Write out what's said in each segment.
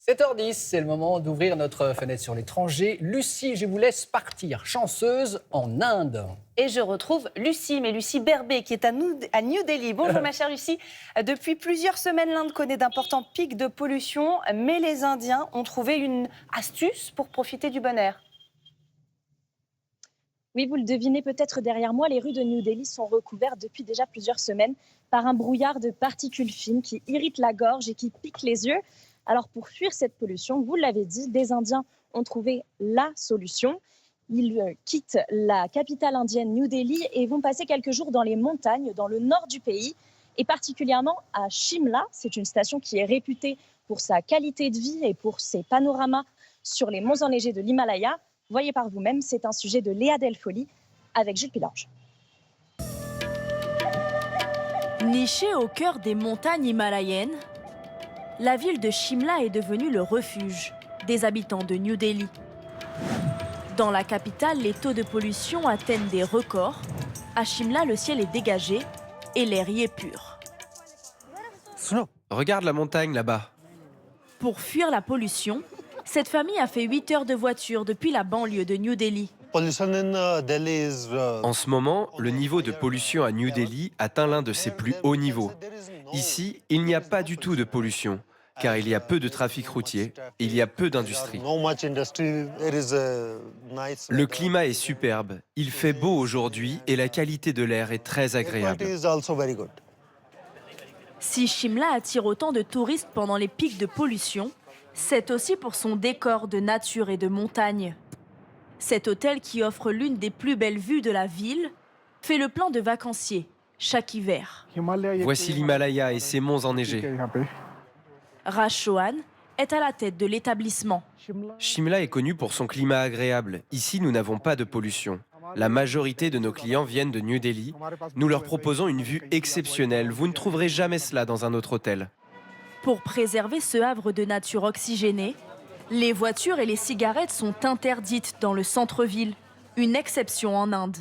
7h10, c'est le moment d'ouvrir notre fenêtre sur l'étranger. Lucie, je vous laisse partir, chanceuse en Inde. Et je retrouve Lucie, mais Lucie Berbet, qui est à New Delhi. Bonjour ma chère Lucie. Depuis plusieurs semaines, l'Inde connaît d'importants pics de pollution, mais les Indiens ont trouvé une astuce pour profiter du bon air. Oui, vous le devinez peut-être derrière moi, les rues de New Delhi sont recouvertes depuis déjà plusieurs semaines par un brouillard de particules fines qui irritent la gorge et qui piquent les yeux. Alors pour fuir cette pollution, vous l'avez dit, des Indiens ont trouvé la solution. Ils quittent la capitale indienne New Delhi et vont passer quelques jours dans les montagnes, dans le nord du pays, et particulièrement à Shimla. C'est une station qui est réputée pour sa qualité de vie et pour ses panoramas sur les monts enneigés de l'Himalaya. Voyez par vous-même, c'est un sujet de Léa Delfoli avec Jules Pilange. Nichée au cœur des montagnes himalayennes, la ville de Shimla est devenue le refuge des habitants de New Delhi. Dans la capitale, les taux de pollution atteignent des records. À Shimla, le ciel est dégagé et l'air y est pur. Regarde la montagne là-bas. Pour fuir la pollution, cette famille a fait 8 heures de voiture depuis la banlieue de New Delhi. En ce moment, le niveau de pollution à New Delhi atteint l'un de ses plus hauts niveaux. Ici, il n'y a pas du tout de pollution, car il y a peu de trafic routier et il y a peu d'industrie. Le climat est superbe, il fait beau aujourd'hui et la qualité de l'air est très agréable. Si Shimla attire autant de touristes pendant les pics de pollution, c'est aussi pour son décor de nature et de montagne. Cet hôtel, qui offre l'une des plus belles vues de la ville, fait le plein de vacanciers chaque hiver. Voici l'Himalaya et ses monts enneigés. Raj Chauhan est à la tête de l'établissement. Shimla est connu pour son climat agréable. Ici, nous n'avons pas de pollution. La majorité de nos clients viennent de New Delhi. Nous leur proposons une vue exceptionnelle. Vous ne trouverez jamais cela dans un autre hôtel. Pour préserver ce havre de nature oxygénée, les voitures et les cigarettes sont interdites dans le centre-ville, une exception en Inde.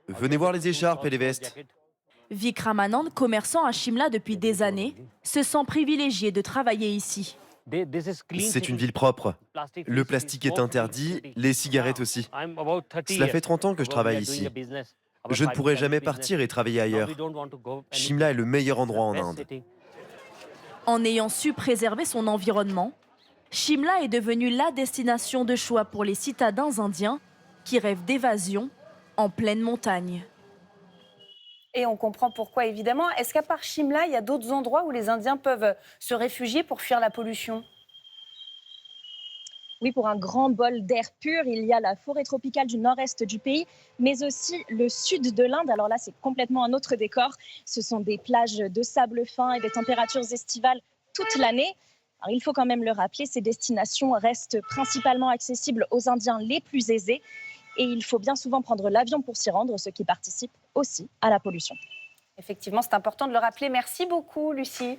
Venez voir les écharpes et les vestes. Vikramanand, commerçant à Shimla depuis des années, se sent privilégié de travailler ici. C'est une ville propre. Le plastique est interdit, les cigarettes aussi. Cela fait 30 ans que je travaille ici. Je ne pourrai jamais partir et travailler ailleurs. Shimla est le meilleur endroit en Inde. En ayant su préserver son environnement, Shimla est devenue la destination de choix pour les citadins indiens qui rêvent d'évasion en pleine montagne. Et on comprend pourquoi, évidemment. Est-ce qu'à part Shimla, il y a d'autres endroits où les Indiens peuvent se réfugier pour fuir la pollution ? Oui, pour un grand bol d'air pur, il y a la forêt tropicale du nord-est du pays, mais aussi le sud de l'Inde. Alors là, c'est complètement un autre décor. Ce sont des plages de sable fin et des températures estivales toute l'année. Alors, il faut quand même le rappeler, ces destinations restent principalement accessibles aux Indiens les plus aisés. Et il faut bien souvent prendre l'avion pour s'y rendre, ce qui participe aussi à la pollution. Effectivement, c'est important de le rappeler. Merci beaucoup, Lucie.